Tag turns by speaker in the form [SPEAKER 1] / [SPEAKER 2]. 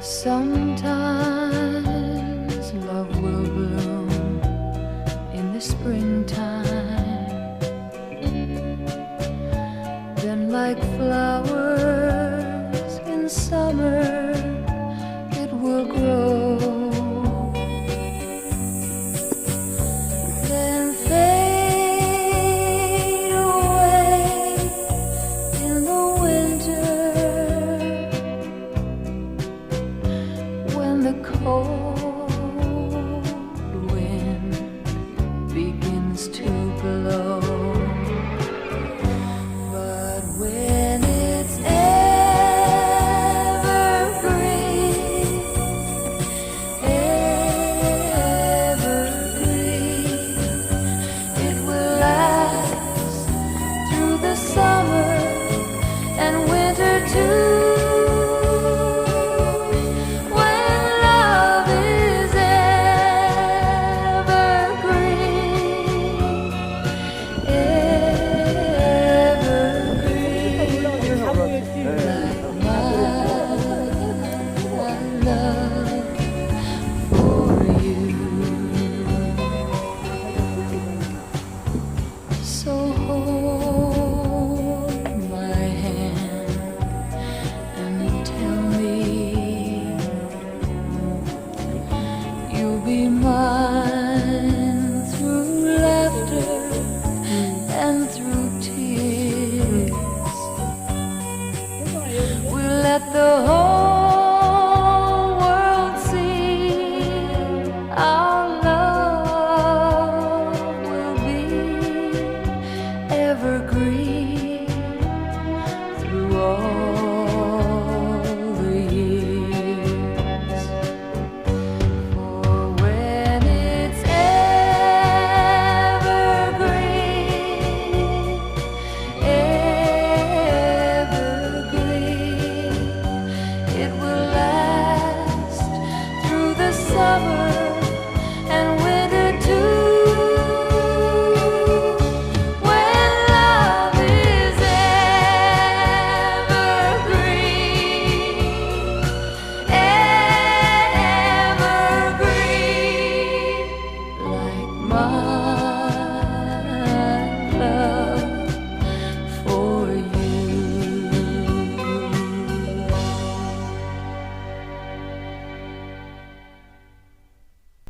[SPEAKER 1] Sometimes love will bloom in the springtime, then like flowers in summer it will grow, then fade away in the winter when the cold wind begins to blow. But when it's evergreen, evergreen, it will last through the summer and winter too. So hold my hand and tell me you'll be mine through laughter and through tears. We'll let the whole world see our love will be evergreen through all the years. For when it's evergreen, evergreen, it will last through the summer and winter too. My